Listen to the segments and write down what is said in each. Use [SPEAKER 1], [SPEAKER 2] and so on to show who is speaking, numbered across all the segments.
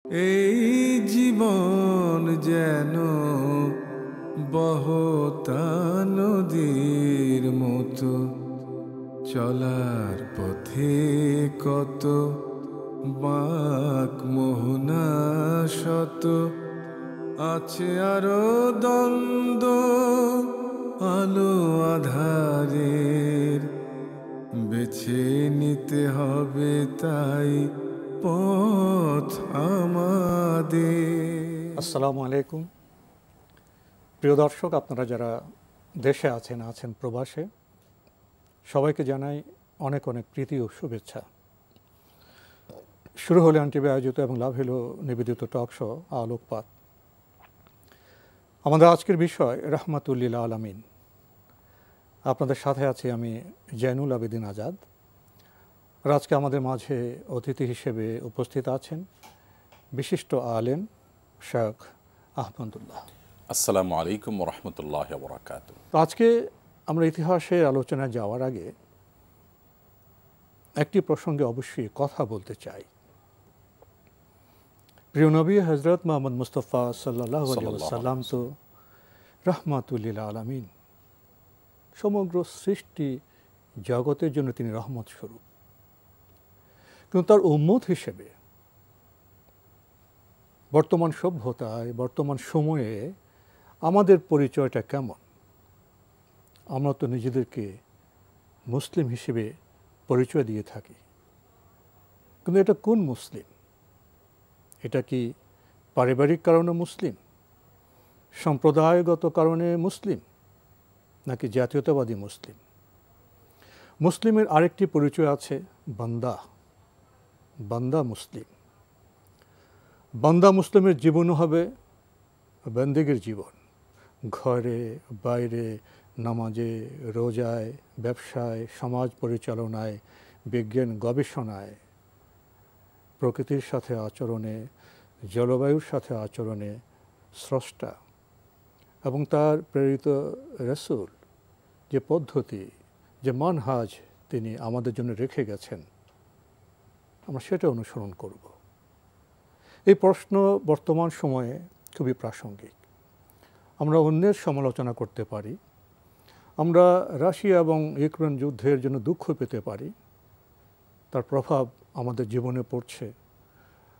[SPEAKER 1] এই জীবন যেন বহতা নদীর মতো, চলার পথে কত বাঁক মোহনা শত, আছে আরো দ্বন্দ্ব আলো আধারের, বেছে নিতে হবে তাই পথ আমাদের।
[SPEAKER 2] আসসালামু আলাইকুম প্রিয় দর্শক, আপনারা যারা দেশে আছেন প্রবাসে, সবাইকে জানাই অনেক অনেক প্রীতি ও শুভেচ্ছা। শুরু হলে আনটিভি আয়োজিত এবং লাভ হলো নিবেদিত টক শো আলোকপাত। আমাদের আজকের বিষয় রাহমাতুল্লিল আলামিন। আপনাদের সাথে আছি আমি জয়নুল আবেদিন আজাদ। আর আজকে আমাদের মাঝে অতিথি হিসেবে উপস্থিত আছেন বিশিষ্ট আলেম শেখ আহমদুল্লাহ।
[SPEAKER 3] আসসালামু আলাইকুম রহমতুল্লাহ বরাকাত।
[SPEAKER 2] তো আজকে আমরা ইতিহাসের আলোচনায় যাওয়ার আগে একটি প্রসঙ্গে অবশ্যই কথা বলতে চাই। প্রিয় নবী হজরত মোহাম্মদ মুস্তফা সাল্লাল্লাহু আলাইহি ওয়াসাল্লাম তো রাহমাতুল্লিল আলামিন, সমগ্র সৃষ্টি জগতের জন্য তিনি রহমত স্বরূপ। কিন্তু তার উম্মত হিসেবে বর্তমান সভ্যতায়, বর্তমান সময়ে আমাদের পরিচয়টা কেমন? আমরা তো নিজেদেরকে মুসলিম হিসেবে পরিচয় দিয়ে থাকি, কিন্তু এটা কোন মুসলিম? এটা কি পারিবারিক কারণে মুসলিম, সম্প্রদায়গত কারণে মুসলিম, নাকি জাতীয়তাবাদী মুসলিম? মুসলিমের আরেকটি পরিচয় আছে বান্দা। বান্দা মুসলিম। বান্দা মুসলিমের জীবনও হবে বন্দেগীর জীবন। ঘরে বাইরে, নামাজে, রোজায়, ব্যবসায়, সমাজ পরিচালনায়, বিজ্ঞান গবেষণায়, প্রকৃতির সাথে আচরণে, জলবায়ুর সাথে আচরণে স্রষ্টা এবং তার প্রেরিত রাসূল যে পদ্ধতি, যে মানহাজ তিনি আমাদের জন্য রেখে গেছেন, আমরা সেটা অনুসরণ করব। এই প্রশ্ন বর্তমান সময়ে খুবই প্রাসঙ্গিক। আমরা অন্যের সমালোচনা করতে পারি, আমরা রাশিয়া এবং ইউক্রেন যুদ্ধের জন্য দুঃখ পেতে পারি, তার প্রভাব আমাদের জীবনে পড়ছে,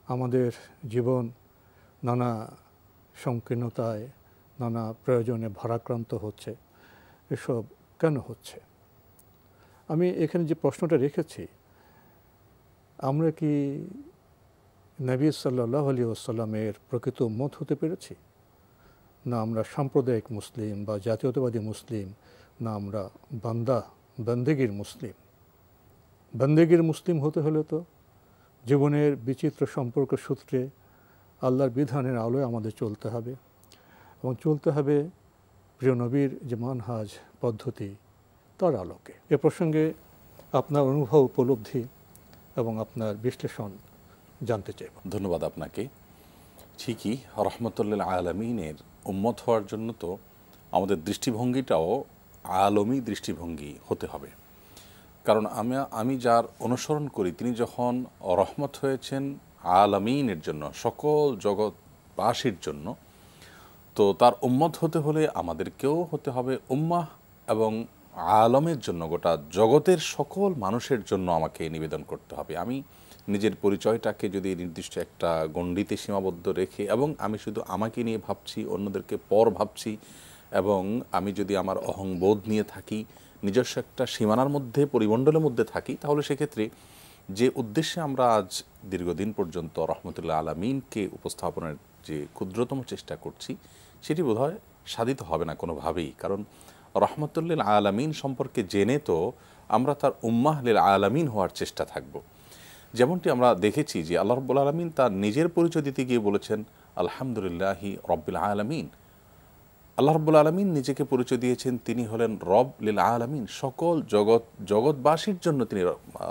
[SPEAKER 2] আমাদের জীবন নানা সংকীর্ণতায়, নানা প্রয়োজনে ভারাক্রান্ত হচ্ছে। এসব কেন হচ্ছে? আমি এখানে যে প্রশ্নটা রেখেছি, আমরা কি নবী সাল্লাল্লাহু আলাইহি ওয়াসাল্লামের প্রকৃত উম্মত হতে পেরেছি? না আমরা সাম্প্রদায়িক মুসলিম বা জাতীয়তাবাদী মুসলিম, না আমরা বন্দেগীর মুসলিম? বন্দেগীর মুসলিম হতে হলে তো জীবনের বিচিত্র সম্পর্ক সূত্রে আল্লাহর বিধানের আলোয় আমাদের চলতে হবে, এবং চলতে হবে প্রিয় নবীর যে মানহাজ পদ্ধতি তার আলোকে। এ প্রসঙ্গে আপনার অনুভব, উপলব্ধি এবং আপনার বিশ্লেষণ জানতে চাইব।
[SPEAKER 3] ধন্যবাদ আপনাকে। ঠিকই, রহমতুল্লিল আলামিনের উম্মত হওয়ার জন্য তো আমাদের দৃষ্টিভঙ্গিটাও আলমী দৃষ্টিভঙ্গি হতে হবে। কারণ আমি যার অনুসরণ করি তিনি যখন রহমত হয়েছেন আলামিনের জন্য, সকল জগৎবাসীর জন্য, তো তার উম্মত হতে হলে আমাদেরকেও হতে হবে উম্মাহ এবং আলমের জন্য, গোটা জগতের সকল মানুষের জন্য আমাকে নিবেদন করতে হবে। আমি নিজের পরিচয়টাকে যদি নির্দিষ্ট একটা গণ্ডিতে সীমাবদ্ধ রেখে, এবং আমি শুধু আমাকে নিয়ে ভাবছি, অন্যদেরকে পর ভাবছি, এবং আমি যদি আমার অহংবোধ নিয়ে থাকি, নিজস্ব একটা সীমানার মধ্যে, পরিমণ্ডলের মধ্যে থাকি, তাহলে সেক্ষেত্রে যে উদ্দেশ্যে আমরা আজ দীর্ঘদিন পর্যন্ত রহমতুল্লাহ আলামিনকে উপস্থাপনের যে ক্ষুদ্রতম চেষ্টা করছি, সেটি বোধহয় সাধিত হবে না কোনোভাবেই। কারণ রহমতুল্লিল আলামিন সম্পর্কে জেনে তো আমরা তার উম্মাহ লিল আলামিন হওয়ার চেষ্টা থাকব। যেমনটি আমরা দেখেছি যে আল্লাহ রাব্বুল আলামিন তার নিজের পরিচয় দিতে গিয়ে বলেছেন আলহামদুলিল্লাহি রব্বিল আলামিন। আল্লাহ রাব্বুল আলামিন নিজেকে পরিচয় দিয়েছেন তিনি হলেন রব লিল আলামিন, সকল জগৎবাসীর জন্য তিনি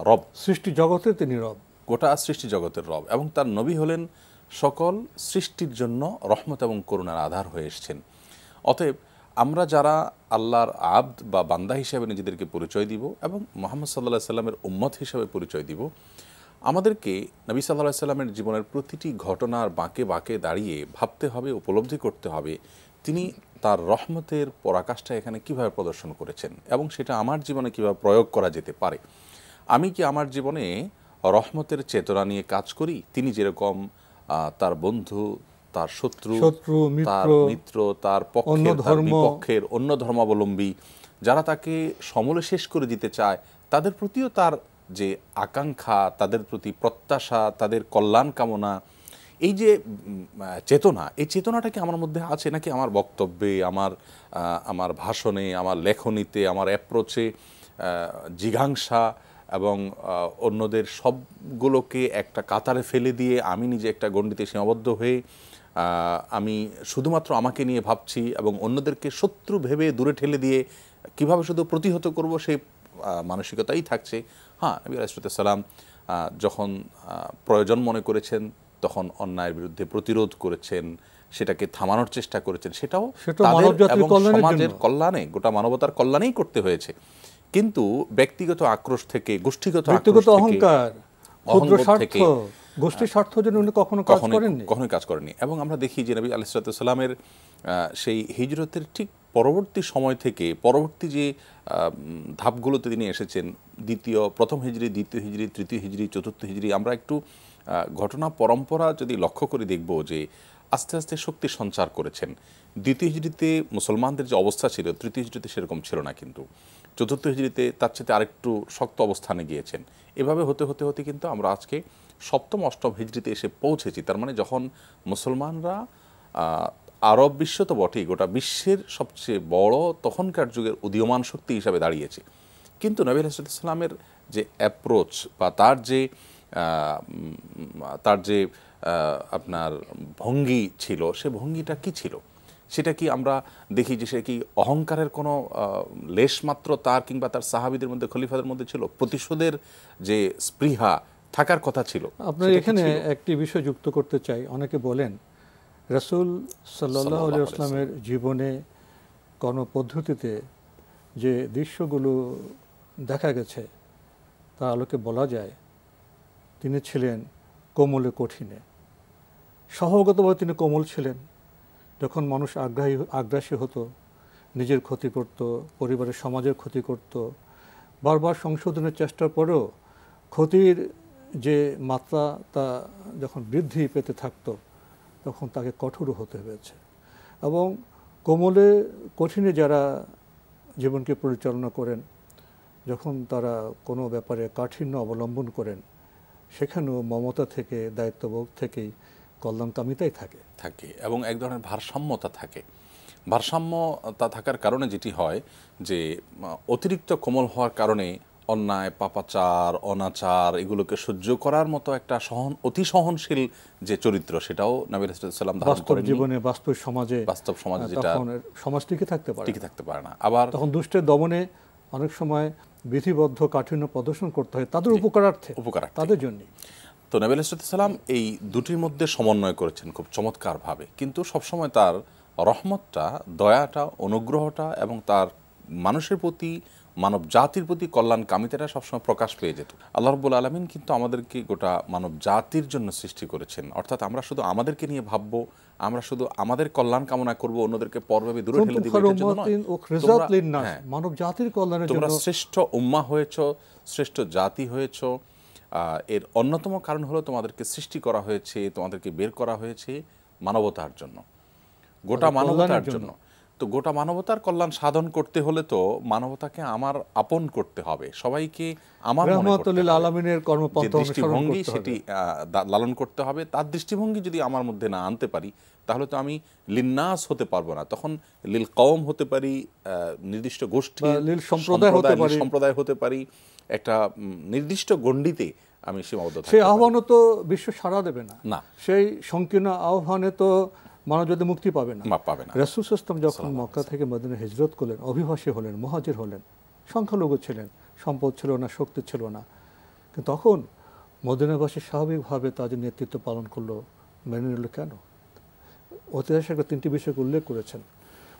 [SPEAKER 3] রব,
[SPEAKER 2] সৃষ্টি জগতে তিনি রব,
[SPEAKER 3] গোটা সৃষ্টি জগতের রব। এবং তার নবী হলেন সকল সৃষ্টির জন্য রহমত এবং করুণার আধার হয়ে এসেছেন। অতএব আমরা যারা আল্লাহর আব্দ বা বান্দা হিসেবে নিজেদেরকে পরিচয় দিব এবং মুহাম্মদ সাল্লাল্লাহু আলাইহি সাল্লামের উম্মত হিসেবে পরিচয় দিব, আমাদেরকে নবী সাল্লাল্লাহু আলাইহি সাল্লামের জীবনের প্রতিটি ঘটনার বাঁকে বাঁকে দাঁড়িয়ে ভাবতে হবে, উপলব্ধি করতে হবে তিনি তার রহমতের পরাকাষ্ঠা এখানে কিভাবে প্রদর্শন করেছেন এবং সেটা আমার জীবনে কিভাবে প্রয়োগ করা যেতে পারে। আমি কি আমার জীবনে রহমতের চেতনা নিয়ে কাজ করি? তিনি যেরকম তার বন্ধু, তার শত্রু, তার মিত্র, তার পক্ষের, তার বিপক্ষের অন্য ধর্মাবলম্বী যারা তাকে সমূলে শেষ করে দিতে চায় তাদের প্রতিও তার যে আকাঙ্ক্ষা, তাদের প্রতি প্রত্যাশা, তাদের কল্যাণ কামনা, এই যে চেতনা, এই চেতনাটা কি আমার মধ্যে আছে নাকি আমার বক্তব্যে, আমার ভাষণে, আমার লেখনীতে, আমার অ্যাপ্রোচে জিঘাংসা এবং অন্যদের সবগুলোকে একটা কাতারে ফেলে দিয়ে আমি নিজে একটা গণ্ডিতে সীমাবদ্ধ হয়ে আমি শুধুমাত্র আমাকে নিয়ে ভাবছি এবং অন্যদেরকে শত্রু ভেবে দূরে ঠেলে দিয়ে কিভাবে শুধু প্রতিহত করব সেই মানসিকতাই থাকছে। হ্যাঁ, নবী আলাইহিস সালাম যখন প্রয়োজন মনে করেছেন তখন অন্যায়ের বিরুদ্ধে প্রতিরোধ করেছেন, সেটাকে থামানোর চেষ্টা করেছেন, সেটাও তাদের এবং সমাজের কল্যাণে, গোটা মানবতার কল্যাণেই করতে হয়েছে। কিন্তু ব্যক্তিগত আক্রোশ থেকে, গোষ্ঠীগত
[SPEAKER 2] অহংকার, থেকে, গোষ্ঠীর স্বার্থের জন্য উনি
[SPEAKER 3] কখনোই কাজ করেননি। এবং আমরা দেখি যে নবী আলাইহিস সালামের সেই হিজরতের ঠিক পরবর্তী সময় থেকে পরবর্তী যে ধাপগুলোতে তিনি এসেছেন, প্রথম হিজরি, দ্বিতীয় হিজরি, তৃতীয় হিজরি, চতুর্থ হিজরি, আমরা একটু ঘটনা পরম্পরা যদি লক্ষ্য করে দেখব যে আস্তে আস্তে শক্তি সঞ্চার করেছেন। দ্বিতীয় হিজরিতে মুসলমানদের যে অবস্থা ছিল তৃতীয় হিজরিতে সেরকম ছিল না, কিন্তু চতুর্থ হিজরিতে তার চেয়ে আরেকটু শক্ত অবস্থানে গিয়েছেন। এভাবে হতে হতে হতে কিন্তু আমরা আজকে সপ্তম অষ্টম হিজরিতে এসে পৌঁছেছি। তার মানে যখন মুসলমানরা আরব বিশ্ব তো বটেই, গোটা বিশ্বের সবচেয়ে বড় তখনকার যুগের উদীয়মান শক্তি হিসাবে দাঁড়িয়েছে। কিন্তু নবী আলাইহিস সালামের যে অ্যাপ্রোচ বা তার যে আপনার ভঙ্গি ছিল, সে ভঙ্গিটা কি ছিল? সেটা কি আমরা দেখি যে সে কি অহংকারের কোনো লেশমাত্র তার কিংবা তার সাহাবীদের মধ্যে, খলিফাদের মধ্যে ছিল? প্রতিশোধের যে স্পৃহা থাকার কথা ছিল।
[SPEAKER 2] আপনার এখানে একটি বিষয় যুক্ত করতে চাই। অনেকে বলেন রাসূল সাল্লাল্লাহু আলাইহি ওয়াসাল্লামের জীবনে কর্মপদ্ধতিতে যে দৃশ্যগুলো দেখা গেছে তার আলোকে বলা যায় তিনি ছিলেন কোমলে কঠিনে। স্বভাবগতভাবে তিনি কোমল ছিলেন। যখন মানুষ আগ্রাসী হতো, নিজের ক্ষতি করত, পরিবারের সমাজের ক্ষতি করত, বারবার সংশোধনের চেষ্টার পরেও ক্ষতির যে মাত্রা তা যখন বৃদ্ধি পেতে থাকতো তখন তাকে কঠোর হতে হয়েছে। এবং কোমলে কঠিনে যারা জীবনকে পরিচালনা করেন, যখন তারা কোনো ব্যাপারে কাঠিন্য অবলম্বন করেন, সেখানেও মমতা থেকে, দায়িত্ববোধ থেকেই কল্যাণকামিতাই থাকে
[SPEAKER 3] এবং এক ধরনের ভারসাম্যতা থাকে। ভারসাম্যতা থাকার কারণে যেটি হয় যে অতিরিক্ত কোমল হওয়ার কারণে অন্যায়, পাপাচার, অনাচার এগুলোকে সহ্য করার মতো একটা অতি সহনশীল যে চরিত্র, সেটাও নবী আলাইহিস সালাম ধারণ করেন
[SPEAKER 2] জীবনে। বাস্তব সমাজে যেটা সমাজ টিকে থাকতে পারে না। আবার তখন দুষ্টের দমনে অনেক সময় বিধিবদ্ধ কাঠিন্য প্রদর্শন করতে হয় তাদের উপকারার্থে, তাদের জন্য।
[SPEAKER 3] তো নবী আলাইহিস সালাম এই দুটির মধ্যে সমন্বয় করেছেন খুব চমৎকারভাবে। কিন্তু সবসময় তার রহমতটা, দয়াটা, অনুগ্রহটা এবং তার মানুষের প্রতি, মানব জাতির প্রতি কল্যাণ কামিতাটা সবসময় প্রকাশ পেয়ে যেত। আল্লাহ রাব্বুল আলামিন কিন্তু আমাদেরকে গোটা মানব জাতির জন্য সৃষ্টি করেছেন। অর্থাৎ আমরা শুধু আমাদেরকে নিয়ে ভাববো, আমরা শুধু আমাদের কল্যাণ কামনা করব, অন্যদেরকে পরভাবে দূরে ঠেলে দিব, এটার জন্য নয়।
[SPEAKER 2] মানব জাতির কল্যাণের জন্য
[SPEAKER 3] তোমরা শ্রেষ্ঠ উম্মাহ হয়েছো, শ্রেষ্ঠ জাতি হয়েছো। এর অন্যতম কারণ হলো তোমাদেরকে সৃষ্টি করা হয়েছে, তোমাদেরকে বের করা হয়েছে মানবতার জন্য, গোটা মানবতার জন্য। তো গোটা মানবতার কল্যাণ সাধন করতে হলে তো মানবতাকে আমার আপন করতে হবে, সবাইকে আমার
[SPEAKER 2] আলামিনের কর্মপন্থা
[SPEAKER 3] দৃষ্টিভঙ্গি সেটি লালন করতে হবে। তার দৃষ্টিভঙ্গি যদি আমার মধ্যে না আনতে পারি তাহলে তো আমি লিন্নাস হতে পারবো না। তখন লিল কওম হতে পারি, নির্দিষ্ট গোষ্ঠী, সম্প্রদায় হতে পারি, একটা নির্দিষ্ট গণ্ডিতে আমি সীমাবদ্ধ থাকতে পারি।
[SPEAKER 2] সেই আহ্বানও তো বিশ্ব সাড়া দেবে না, সেই সংকীর্ণ আহ্বানে তো মানব যদি মুক্তি পাবে না। রাসূল সাল্লাল্লাহু যখন মক্কা থেকে মদিনা হিজরত করলেন, অভিবাসী হলেন, মুহাজির হলেন, সংখ্যালঘু ছিলেন, সম্পদ ছিল না, শক্তি ছিল না, কিন্তু তখন মদিনাবাসী স্বাভাবিকভাবে তাদের নেতৃত্ব পালন করলো, মেনে নিল। কেন? ঐতিহাসিকরা তিনটি বিষয়কে উল্লেখ করেছেন।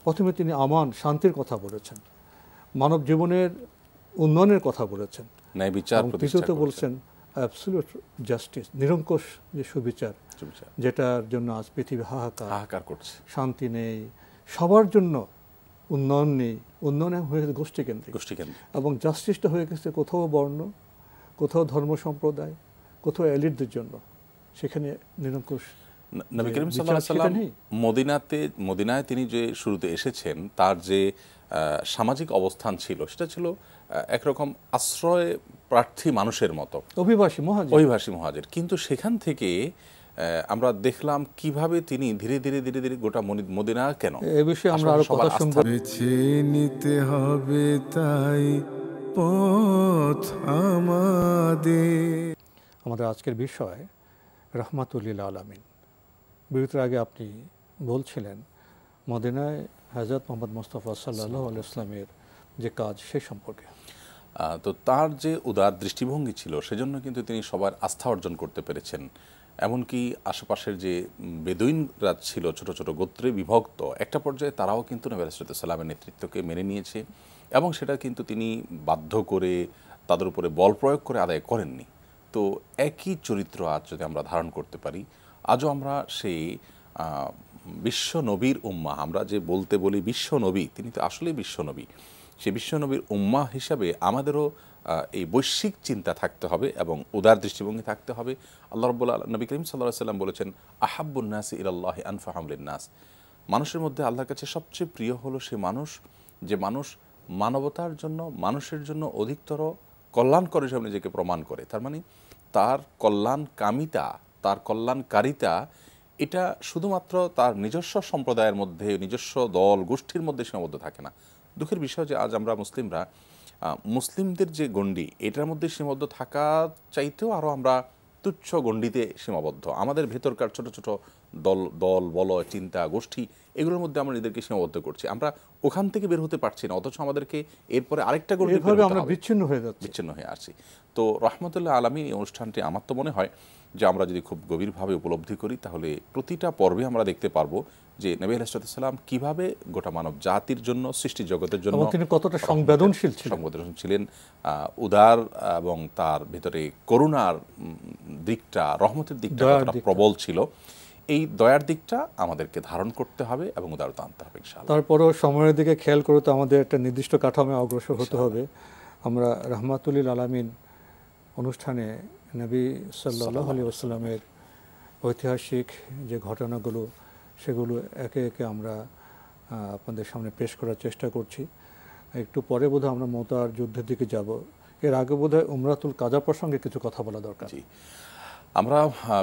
[SPEAKER 2] প্রথমে তিনি আমান, শান্তির কথা বলেছেন, মানব জীবনের উন্নয়নের কথা বলেছেন,
[SPEAKER 3] ন্যায় বিচার,
[SPEAKER 2] দ্বিতীয়ত বলছেন অ্যাবসলিউট জাস্টিস, নিরঙ্কুশ যে সুবিচার,
[SPEAKER 3] সুবিচার,
[SPEAKER 2] যেটার জন্য আজ পৃথিবী
[SPEAKER 3] হাহাকার করছে,
[SPEAKER 2] শান্তি নেই, সবার জন্য উন্নয়ন নেই, উন্নয়ন হয়ে গেছে গোষ্ঠীকেন্দ্রিক, এবং জাস্টিসটা হয়ে গেছে কোথাও বর্ণ, কোথাও ধর্ম সম্প্রদায়, কোথাও এলিটদের জন্য, সেখানে নিরঙ্কুশ।
[SPEAKER 3] নবী করিম সাল্লাল্লাহু আলাইহি ওয়াসাল্লাম মদিনায় তিনি যে শুরুতে এসেছেন, তার যে সামাজিক অবস্থান ছিল সেটা ছিল একরকম আশ্রয় প্রার্থী মানুষের মতো, অভিবাসী মুহাজির। কিন্তু সেখান থেকে আমরা দেখলাম কিভাবে তিনি ধীরে ধীরে ধীরে ধীরে গোটা মদিনা, কেন
[SPEAKER 2] এই বিষয়ে আমরা আরো কথা শুনবো।
[SPEAKER 1] বেছে নিতে হবে তাই পথ
[SPEAKER 2] আমাদের আজকের বিষয় রাহমাতুল লিল আলামিন। বিরতির আগে আপনি বলছিলেন মদিনায় হযরত মুহাম্মদ মুস্তাফা সাল্লাল্লাহু আলাইহি ওয়াসাল্লামের যে কাজ সে সম্পর্কে।
[SPEAKER 3] তো তার যে উদার দৃষ্টিভঙ্গি ছিল, সেজন্য কিন্তু তিনি সবার আস্থা অর্জন করতে পেরেছেন। এমনকি আশেপাশের যে বেদুইনরা ছিল, ছোট ছোট গোত্রে বিভক্ত, একটা পর্যায়ে তারাও কিন্তু নবী আলাইহিস সালামের নেতৃত্বকে মেনে নিয়েছে, এবং সেটা কিন্তু তিনি বাধ্য করে তাদের উপরে বল প্রয়োগ করে আদায় করেননি। তো একই চরিত্র আজ যদি আমরা ধারণ করতে পারি, আজও আমরা সেই বিশ্ব নবীর উম্মাহ, আমরা যে বলতে বলি বিশ্ব নবী, তিনি তো আসলেই বিশ্ব নবী, সেই বিশ্ব নবীর উম্মাহ হিসাবে আমাদেরও এই বৈশ্বিক চিন্তা থাকতে হবে এবং উদার দৃষ্টিভঙ্গি থাকতে হবে। আল্লাহ রাব্বুল আলামিন, নবী করিম সাল্লাল্লাহু আলাইহি ওয়াসাল্লাম বলেছেন, আহাব্বুন নাসি ইলাল্লাহি আনফাহুম লিন-নাস, মানুষের মধ্যে আল্লাহর কাছে সবচেয়ে প্রিয় হলো সে মানুষ, যে মানুষ মানবতার জন্য, মানুষের জন্য অধিকতর কল্যাণকর হিসেবে নিজেকে প্রমাণ করে। তার মানে তার কল্যাণকামিতা, তার কল্যাণকারিতা, এটা শুধুমাত্র তার নিজস্ব সম্প্রদায়ের মধ্যে, নিজস্ব দল গোষ্ঠীর মধ্যে সীমাবদ্ধ থাকে না। দুঃখের বিষয় যে আজ আমরা মুসলিমরা মুসলিমদের যে গণ্ডি, এটার মধ্যে সীমাবদ্ধ থাকা চাইতেও আরও আমরা তুচ্ছ গণ্ডিতে সীমাবদ্ধ। আমাদের ভেতরকার ছোট ছোট দল বলয়, চিন্তা, গোষ্ঠী, এগুলোর মধ্যে আমরা নিজেদেরকে সীমাবদ্ধ করছি। আমরা ওখান থেকে বের হতে পারছি না, অথচ আমাদেরকে এরপরে আরেকটা গণ্ডি
[SPEAKER 2] আমরা বিচ্ছিন্ন
[SPEAKER 3] হয়ে আসছি। তো রাহমাতুল্লাহ আলামিন এই অনুষ্ঠানটি আমার তো মনে হয় যে আমরা যদি খুব গভীরভাবে উপলব্ধি করি, তাহলে প্রতিটা পর্বে আমরা দেখতে পারবো যে নবী আলাইহিস সালাম কিভাবে গোটা মানব জাতির জন্য, সৃষ্টি জগতের জন্য
[SPEAKER 2] তিনি কতটা সংবেদনশীল
[SPEAKER 3] ছিলেন, উদার, এবং তার ভিতরে করুণার দিকটা, রহমতের দিকটা কতটা প্রবল ছিল। এই দয়ার দিকটা আমাদেরকে ধারণ করতে হবে এবং উদারতা আনতে হবে ইনশাআল্লাহ।
[SPEAKER 2] তারপরও সময়ের দিকে খেয়াল করে তো আমাদের একটা নির্দিষ্ট কাঠামো অগ্রসর হতে হবে। আমরা রাহমাতুল লিল আলামিন অনুষ্ঠানে নবী সাল্লাল্লাহু আলাইহি ওয়াসাল্লামের ঐতিহাসিক যে ঘটনাগুলো, সেগুলো একে একে আমরা আপনাদের সামনে পেশ করার চেষ্টা করছি। একটু পরে বোধহয় আমরা মুতার যুদ্ধের দিকে যাব। এর আগে বোধহয় উমরাতুল কাজা প্রসঙ্গে কিছু কথা বলা দরকার।
[SPEAKER 3] আমরা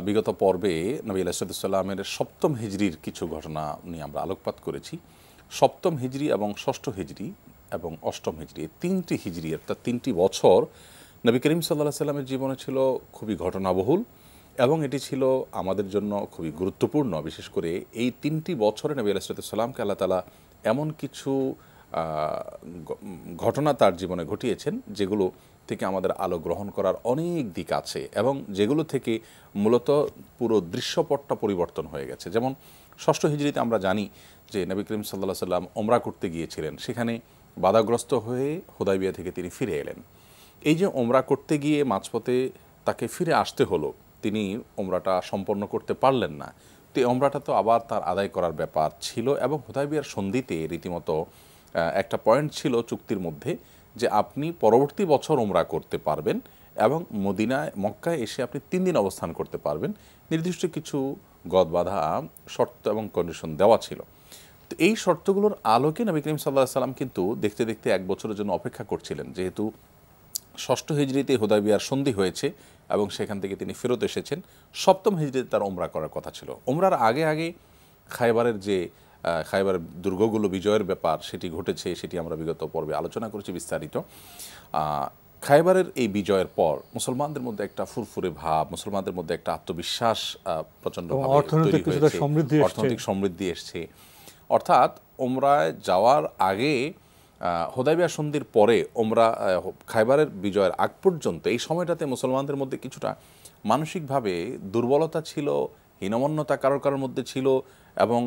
[SPEAKER 3] বিগত পর্বে নবী আলাইহিস সালামের সপ্তম হিজরির কিছু ঘটনা নিয়ে আমরা আলোকপাত করেছি। সপ্তম হিজরি এবং ষষ্ঠ হিজরি এবং অষ্টম হিজরি, তিনটি হিজরি, অর্থাৎ 3টি বছর নবী করিম সাল্লাল্লাহু আলাইহি ওয়াসাল্লামের জীবনে ছিল খুবই ঘটনাবহুল, এবং এটি ছিল আমাদের জন্য খুবই গুরুত্বপূর্ণ। বিশেষ করে এই 3টি বছরে নবী আলাইহিস সালামকে আল্লাহ তাআলা এমন কিছু ঘটনা তার জীবনে ঘটিয়েছেন, যেগুলো থেকে আমাদের আলো গ্রহণ করার অনেক দিক আছে, এবং যেগুলো থেকে মূলত পুরো দৃশ্যপটটা পরিবর্তন হয়ে গেছে। যেমন ষষ্ঠ হিজরিতে আমরা জানি যে নবী করিম সাল্লাল্লাহু আলাইহি ওয়াসাল্লাম ওমরা করতে গিয়েছিলেন, সেখানে বাধাগ্রস্ত হয়ে হুদায়বিয়া থেকে তিনি ফিরে এলেন। এই যে ওমরা করতে গিয়ে মাঝপথে তাকে ফিরে আসতে হলো, তিনি ওমরাটা সম্পন্ন করতে পারলেন না। তো এই ওমরাটা তো আবার তার আদায় করার ব্যাপার ছিল, এবং হুদায়বিয়ার সন্ধিতে রীতিমতো একটা পয়েন্ট ছিল চুক্তির মধ্যে যে আপনি পরবর্তী বছর ওমরা করতে পারবেন, এবং মক্কায় এসে আপনি 3 দিন অবস্থান করতে পারবেন। নির্দিষ্ট কিছু গদবাধা শর্ত এবং কন্ডিশন দেওয়া ছিল। তো এই শর্তগুলোর আলোকে নবী করিম সাল্লাল্লাহু আলাইহি সাল্লাম কিন্তু দেখতে দেখতে 1 বছরের জন্য অপেক্ষা করছিলেন, যেহেতু ষষ্ঠ হিজরিতে হুদায়বিয়ার সন্ধি হয়েছে এবং সেখান থেকে তিনি ফেরত এসেছেন। সপ্তম হিজরিতে তার ওমরা করার কথা ছিল। ওমরার আগে আগে খায়বারের দুর্গগুলো বিজয়ের ব্যাপার সেটি ঘটেছে, সেটি আমরা বিগত পর্বে আলোচনা করেছি বিস্তারিত। খায়বারের এই বিজয়ের পর মুসলমানদের মধ্যে একটা ফুরফুরে ভাব, মুসলমানদের মধ্যে একটা আত্মবিশ্বাস প্রচণ্ডভাবে তৈরি হয়েছে, অর্থনৈতিক সমৃদ্ধি এসছে। অর্থাৎ ওমরায় যাওয়ার আগে, হুদায়বিয়া সন্ধির পরে, খায়বারের বিজয়ের আগ পর্যন্ত এই সময়টাতে মুসলমানদের মধ্যে কিছুটা মানসিকভাবে দুর্বলতা ছিল, হীনমন্যতা কারোর মধ্যে ছিল, এবং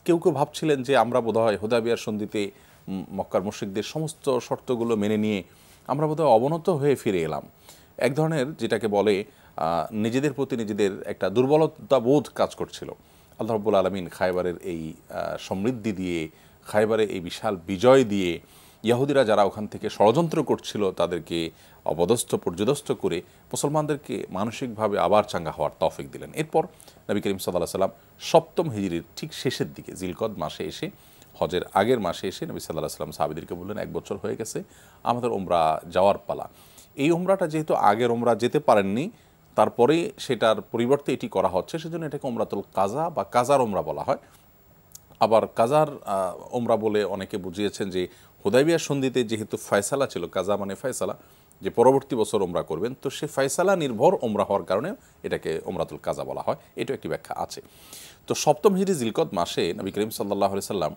[SPEAKER 3] কেউ কেউ ভাবছিলেন যে আমরা বোধহয় হুদায়বিয়ার সন্ধিতে মক্কার মুশরিকদের সমস্ত শর্তগুলো মেনে নিয়ে আমরা বোধহয় অবনত হয়ে ফিরে এলাম। এক ধরনের যেটাকে বলে নিজেদের প্রতি নিজেদের একটা দুর্বলতা বোধ কাজ করছিল। আল্লাহ রাব্বুল আলামিন খায়বারের এই সমৃদ্ধি দিয়ে, খায়বারে এই বিশাল বিজয় দিয়ে ইহুদিরা যারা ওখান থেকে ষড়যন্ত্র করছিল তাদেরকে অপদস্থ পর্যদস্ত করে মুসলমানদেরকে মানসিকভাবে আবার চাঙ্গা হওয়ার তৌফিক দিলেন। এরপর নবী করিম সাল্লাল্লাহু আলাইহি সাল্লাম সপ্তম হিজরির ঠিক শেষের দিকে জিলকদ মাসে এসে, হজের আগের মাসে এসে নবী সাল্লাল্লাহু আলাইহি সাল্লাম সাহাবীদেরকে বললেন, 1 বছর হয়ে গেছে, আমাদের উমরা যাওয়ার পালা। এই উমরাটা যেহেতু আগের উমরা যেতে পারেননি, তারপরে সেটার পরিবর্তে এটি করা হচ্ছে, সেজন্য এটাকে উমরাতুল কাজা বা কাজার উমরা বলা হয়। আবার কাজার উমরা বলে অনেকে বুঝিয়েছেন যে হুদাইবিয়া সন্ধিতে যেহেতু ফয়সালা ছিল, কাজা মানে ফয়সালা, যে পরবর্তী বছর উমরা করবেন, তো সে ফয়সালা নির্ভর উমরা হওয়ার কারণে এটাকে উমরাতুল কাজা বলা হয়। এটা একটি ব্যাখ্যা আছে। তো সপ্তম হিজরি জিলকদ মাসে নবী করিম সাল্লাল্লাহু আলাইহি সাল্লাম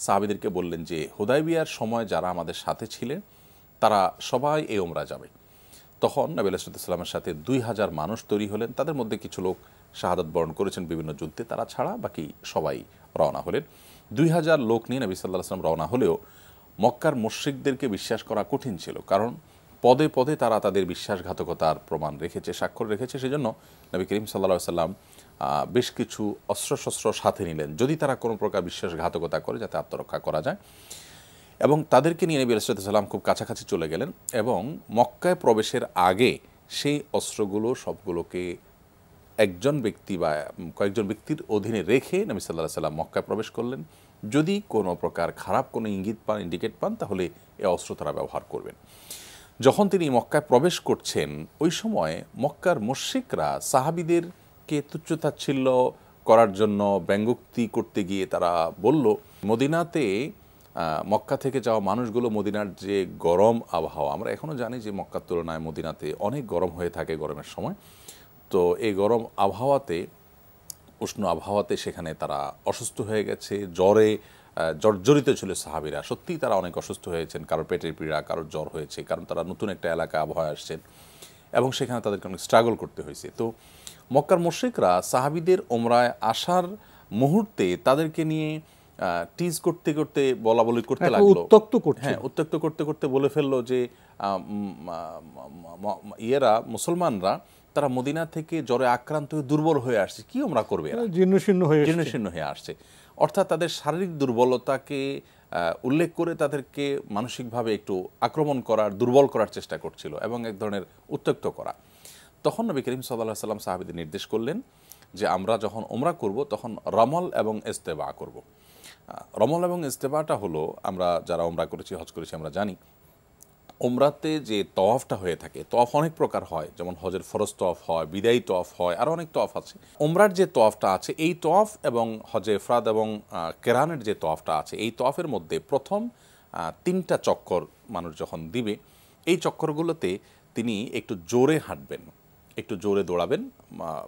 [SPEAKER 3] সাহাবীদেরকে বললেন যে হুদাইবিয়ার সময় যারা আমাদের সাথে ছিলেন তারা সবাই এই উমরা যাবে। তখন নবী আলাইহিস সালামের সাথে 2000 মানুষ তৈরি হলেন। তাদের মধ্যে কিছু লোক শাহাদাত বরণ করেছেন বিভিন্ন যুদ্ধে, তারা ছাড়া বাকি সবাই রওনা হলেন। 2000 লোক নিয়ে নবী সাল্লাল্লাহু আলাইহি সাল্লাম রওনা হলেও মক্কার মুশরিকদেরকে বিশ্বাস করা কঠিন ছিল, কারণ পদে পদে তারা তাদের বিশ্বাসঘাতকতার প্রমাণ রেখেছে, স্বাক্ষর রেখেছে। সেজন্য নবী করিম সাল্লাল্লাহু আলাইহি সাল্লাম বেশ কিছু অস্ত্রশস্ত্র সাথে নিলেন, যদি তারা কোনো প্রকার বিশ্বাসঘাতকতা করে যাতে আত্মরক্ষা করা যায়। এবং তাদেরকে নিয়ে নবী আলাইহিস সালাম খুব কাছাকাছি চলে গেলেন এবং মক্কায় প্রবেশের আগে সেই অস্ত্রগুলো সবগুলোকে একজন ব্যক্তি বা কয়েকজন ব্যক্তির অধীনে রেখে নবী সাল্লাল্লাহু আলাইহি সাল্লাম মক্কায় প্রবেশ করলেন। যদি কোনো প্রকার খারাপ কোনো ইঙ্গিত পান, ইন্ডিকেট পান, তাহলে এই অস্ত্র তারা ব্যবহার করবেন। যখন তিনি মক্কায় প্রবেশ করছেন, ওই সময় মক্কার মুশরিকরা সাহাবীদেরকে তুচ্ছতাচ্ছিল্য করার জন্য ব্যঙ্গোক্তি করতে গিয়ে তারা বলল, মদিনাতে মক্কা থেকে যাওয়া মানুষগুলো, মদিনার যে গরম আবহাওয়া, আমরা এখনও জানি যে মক্কার তুলনায় মদিনাতে অনেক গরম হয়ে থাকে গরমের সময়, তো এই গরম আবহাওয়াতে, উষ্ণ আবহাওয়াতে সেখানে তারা অসুস্থ হয়ে গেছে, জ্বরে জর্জরিত ছিল সাহাবীরা। সত্যিই তারা অনেক অসুস্থ হয়েছেন, কারোর পেটের পীড়া, কারোর জ্বর হয়েছে, কারণ তারা নতুন একটা এলাকা আবহাওয়া আসছেন এবং সেখানে তাদেরকে অনেক স্ট্রাগল করতে হয়েছে। তো মক্কার মুশরিকরা সাহাবীদের উমরায় আসার মুহূর্তে তাদেরকে নিয়ে টিজ করতে করতে, বলা বলি করতে লাগলো, উত্ত্যক্ত করতে করতে বলে ফেললো যে মুসলমানরা তারা মদিনা থেকে জ্বরে আক্রান্ত হয়ে দুর্বল হয়ে আসছে, কি উমরা করবে, জীর্ণশীর্ণ হয়ে আসছে। অর্থাৎ তাদের শারীরিক দুর্বলতাকে উল্লেখ করে তাদেরকে মানসিকভাবে একটু আক্রমণ করার, দুর্বল করার চেষ্টা করছিল এবং এক ধরনের উত্ত্যক্ত করা। তখন নবী করিম সাল্লাল্লাহু আলাইহি সাল্লাম সাহাবীদের নির্দেশ করলেন যে আমরা যখন উমরা করব তখন রমল এবং ইস্তেবা করব। রমল এবং ইস্তেবাটা হলো, আমরা যারা উমরা করেছি, হজ করেছি, আমরা জানি উমরাতে যে তওয়াফটা হয়ে থাকে, তওয়াফ অনেক প্রকার হয়, যেমন হজের ফরজ তওয়াফ হয়, বিদায়ী তওয়াফ হয়, আরও অনেক তওয়াফ আছে। উমরার যে তওয়াফটা আছে, এই তওয়াফ এবং হজে ইফরাদ এবং কেরানের যে তওয়াফটা আছে, এই তওয়াফের মধ্যে প্রথম 3টা চক্কর মানুষ যখন দিবে, এই চক্করগুলোতে তিনি একটু জোরে হাঁটবেন, একটু জোরে দৌড়াবেন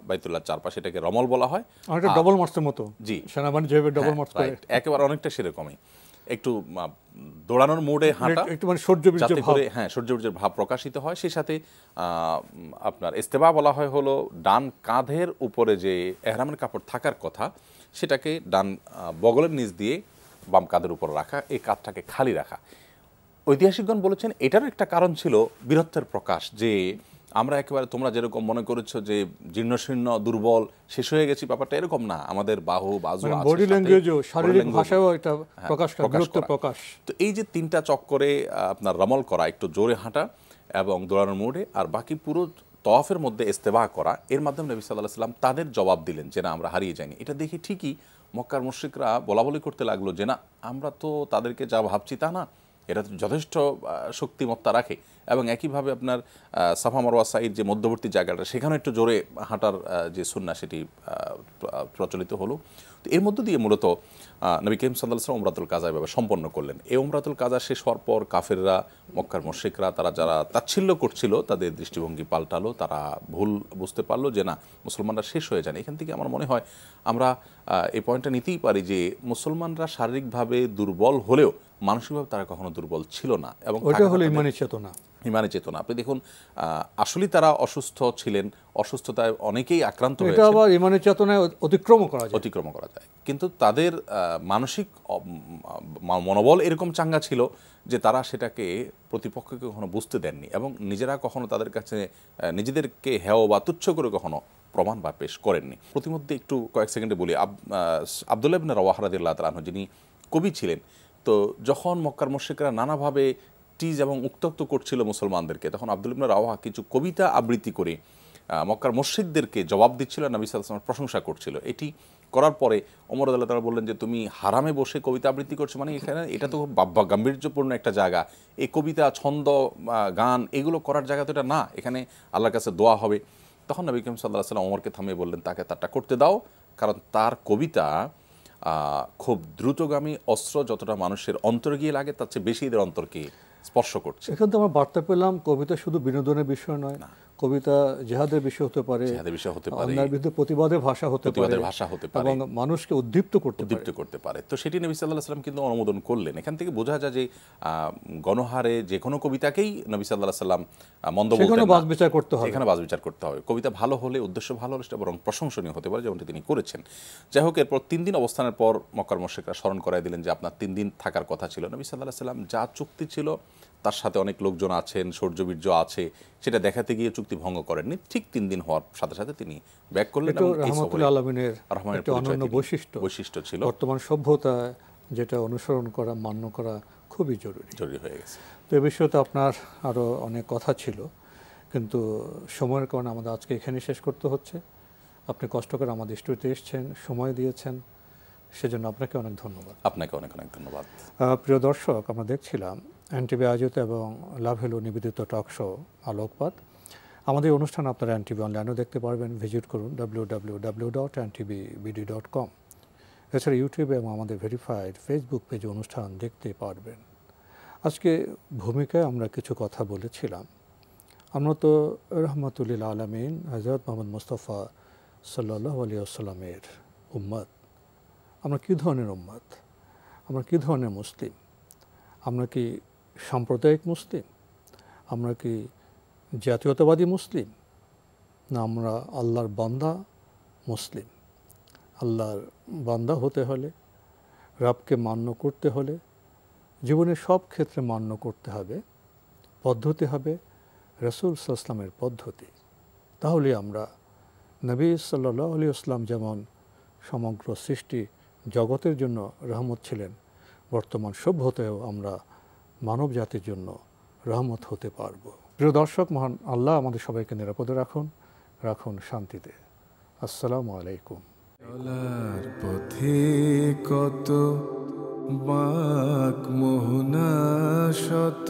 [SPEAKER 3] বাইতুল্লাহর চারপাশে, এটাকে রমল বলা হয়।
[SPEAKER 2] অনেকটা ডবল মার্চের মতো,
[SPEAKER 3] জি,
[SPEAKER 2] সেনাবাহিনী যেভাবে ডবল মার্চ করে,
[SPEAKER 3] একেবারে অনেকটা সেরকমই, একটু দৌড়ানোর মোড়ে হাঁটা,
[SPEAKER 2] একটু মানে সূর্যবীর্যের ভাব,
[SPEAKER 3] হ্যাঁ, সূর্যবীর্যের ভাব প্রকাশিত হয়। সেই সাথে আপনার ইস্তেবা বলা হয় হলো ডান কাঁধের উপরে যে এহরামের কাপড় থাকার কথা, সেটাকে ডান বগলের নিচ দিয়ে বাম কাঁধের উপর রাখা, এই কাঁধটাকে খালি রাখা। ঐতিহাসিকগণ বলেছেন এটার একটা কারণ ছিল বীরত্বের প্রকাশ, যে আমরা একেবারে তোমরা যেরকম মনে করেছো যে জীর্ণশীর্ণ দুর্বল শেষ হয়ে গেছি, ব্যাপারটা এরকম না, আমাদের বাহু বাজু আছে,
[SPEAKER 2] বডি ল্যাঙ্গুয়েজও, শারীরিক ভাষাও এটা প্রকাশ করে, বীরত্বের প্রকাশ।
[SPEAKER 3] তো এই যে 3টা চক্করে আপনার রমল করা, একটু জোরে হাঁটা এবং দৌড়ানোর মোড়ে, আর বাকি পুরো তওয়াফের মধ্যে ইস্তেবা করা, এর মাধ্যমে নবী সাল্লাল্লাহু আলাইহি সাল্লাম তাদের জবাব দিলেন যে না, আমরা হারিয়ে যাইনি। এটা দেখে ঠিকই মক্কার মুশরিকরা বলাবলি করতে লাগলো যে না, আমরা তো তাদেরকে যা ভাবছি তা না, এটা যথেষ্ট শক্তিমত্তা রাখে। এবং একইভাবে আপনার সাফা মারওয়া সাইড যে মধ্যবর্তী জায়গাটা, সেখানে একটু জোরে হাঁটার যে সুন্নাহ, সেটি প্রচলিত হলো। তো এর মধ্য দিয়ে মূলত নবী করিম সাল্লাল্লাহু আলাইহি ওয়াসাল্লাম উমরাতুল কাজা এভাবে সম্পন্ন করলেন। এই উমরাতুল কাজা শেষ হওয়ার পর কাফেররা, মক্কার মুশরিকরা, তারা যারা তাচ্ছিল্য করছিল, তাদের দৃষ্টিভঙ্গি পাল্টালো, তারা ভুল বুঝতে পারলো যে না, মুসলমানরা শেষ হয়ে যান। এখান থেকে আমার মনে হয় আমরা এই পয়েন্টটা নিতেই পারি যে মুসলমানরা শারীরিকভাবে দুর্বল হলেও মানসিকভাবে তারা কখনো দুর্বল ছিল না, এবং
[SPEAKER 2] ওটা হলো ইমানি চেতনা।
[SPEAKER 3] ইমানের চেতনা। আপনি দেখুন আসলেই তারা অসুস্থ ছিলেন, অসুস্থতায় অনেকেই আক্রান্ত
[SPEAKER 2] এটা
[SPEAKER 3] হয়েছে,
[SPEAKER 2] আবার ইমানের চেতনায় অতিক্রম করা যায়।
[SPEAKER 3] কিন্তু তাদের মানসিক মনোবল এরকম চাঙ্গা ছিল যে তারা সেটাকে প্রতিপক্ষকে কখনো বুঝতে দেননি এবং নিজেরা কখনো তাদের কাছে নিজেদেরকে হেয় বা তুচ্ছ করে কখনো প্রমাণ বা পেশ করেননি। প্রতিমধ্যে একটু কয়েক সেকেন্ডে বলি, আব্দুল্লাহ ইবনে রাওয়াহা রাদিয়াল্লাহু তাআলা আনহু যিনি কবি ছিলেন, তো যখন মক্কার মুশরিকরা নানাভাবে টিজ এবং উত্ত্যক্ত করছিল মুসলমানদেরকে, তখন আব্দুল্লাহ ইবনে রাওয়াহা কিছু কবিতা আবৃত্তি করে মক্কার মুশরিকদেরকে জবাব দিচ্ছিল, নবী সাল্লাল্লাহু আলাইহি ওয়াসাল্লামের প্রশংসা করছিল। এটি করার পরে ওমর রাদিয়াল্লাহু তাআলা বললেন যে তুমি হারামে বসে কবিতা আবৃত্তি করছো, মানে এখানে এটা তো গাম্ভীর্যপূর্ণ একটা জায়গা, এই কবিতা ছন্দ গান এগুলো করার জায়গা তো এটা না, এখানে আল্লাহর কাছে দোয়া হবে। তখন নবী করিম সাল্লাল্লাহু আলাইহি ওয়াসাল্লাম ওমরকে থামিয়ে বললেন তাকে তারটা করতে দাও, কারণ তার কবিতা খুব দ্রুতগামী অস্ত্র, যতটা মানুষের অন্তরে গিয়ে লাগে তার চেয়ে বেশি এদের অন্তরকে স্পর্শ করছে।
[SPEAKER 2] এখান থেকে আমরা বার্তা পেলাম কবিতা শুধু বিনোদনের বিষয় নয়, কবিতা জিহাদের বিষয় হতে পারে, অন্যায়ের বিরুদ্ধে প্রতিবাদের ভাষা হতে পারে এবং মানুষকে উদ্দীপ্ত করতে পারে।
[SPEAKER 3] তো সেটি নবী সাল্লাল্লাহু আলাইহি ওয়াসাল্লাম কিন্তু অনুমোদন করলেন। এখান থেকে বোঝা যায় যে গণহারে যে কোনো কবিতাকেই নবী সাল্লাল্লাহু আলাইহি ওয়াসাল্লাম মন্দ বলতেন না, এখানে বাজ বিচার করতে হবে। কবিতা ভালো হলে, উদ্দেশ্য ভালো হলে সেটা বরং প্রশংসনীয় হতে পারে, যেমনটি তিনি করেছেন। যাই হোক, এরপর 3 দিন অবস্থানের পর মক্কার মুশরিকরা স্মরণ করাই দিলেন যে আপনার 3 দিন থাকার কথা ছিল। নবী সাল্লাল্লাহু আলাইহি ওয়াসাল্লাম যা চুক্তি ছিল, তার সাথে অনেক লোকজন আছেন, শৌর্যবীর্য আছে, সেটা দেখাতে গিয়ে চুক্তি ভঙ্গ করেননি। ঠিক 3 দিন হওয়ার সাথে সাথে তিনি ব্যাক করলেন।
[SPEAKER 2] রাহমাতুল্লাহ আলামিনের একটা অনন্য বৈশিষ্ট্য ছিল। বর্তমান সভ্যতা যেটা অনুসরণ করা, মান্য করা খুবই জরুরি
[SPEAKER 3] হয়ে গেছে।
[SPEAKER 2] তো এই বিষয়ে তো আপনার আরও অনেক কথা ছিল, কিন্তু সময়ের কারণে আমাদের আজকে এখানে শেষ করতে হচ্ছে। আপনি কষ্ট করে আমাদের স্টুডিওতে এসেছেন, সময় দিয়েছেন, সেজন্য আপনাকে অনেক ধন্যবাদ।
[SPEAKER 3] আপনাকে অনেক অনেক ধন্যবাদ।
[SPEAKER 2] প্রিয় দর্শক, আমরা দেখছিলাম এনটিভি আয়োজিত এবং লাভ হ্যালো নিবেদিত টক শো আলোকপাত। আমাদের অনুষ্ঠান আপনারা এনটিভি অনলাইনেও দেখতে পারবেন, ভিজিট করুন www.ntvbd.com। এছাড়া ইউটিউবে এবং আমাদের ভেরিফাইড ফেসবুক পেজে অনুষ্ঠান দেখতে পারবেন। আজকে ভূমিকায় আমরা কিছু কথা বলেছিলাম। আমরা তো রহমাতুল্লিল আলামিন হযরত মুহাম্মদ মুস্তাফা সাল্লাল্লাহু আলাইহি ওয়াসাল্লামের উম্মত। আমরা কী ধরনের উম্মত? আমরা কী ধরনের মুসলিম? আমরা কি সাম্প্রদায়িক মুসলিম? আমরা কি জাতীয়তাবাদী মুসলিম? না আমরা আল্লাহর বান্দা মুসলিম? আল্লাহর বান্দা হতে হলে, রবকে মান্য করতে হলে, জীবনের সব ক্ষেত্রে মান্য করতে হবে, পদ্ধতি হবে রাসূল সাল্লাল্লাহু আলাইহি ওয়াসাল্লামের পদ্ধতি। তাহলে আমরা নবী সাল্লাল্লাহু আলাইহি ওয়াসাল্লাম যেমন সমগ্র সৃষ্টি জগতের জন্য রহমত ছিলেন, বর্তমান সভ্যতায়ও আমরা মানব জাতির জন্য রহমত হতে পারব। প্রিয় দর্শক, মহান আল্লাহ আমাদের সবাইকে নিরাপদে রাখুন শান্তিতে। আসসালামু আলাইকুম।
[SPEAKER 1] চলার পথে কত বাঁক মোহনা শত,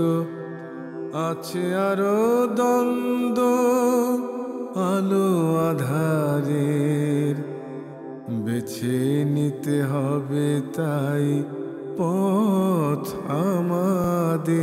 [SPEAKER 1] আছে আরো দ্বন্দ্ব আলো আধারের, বেছে নিতে হবে তাই পথ আমাদের।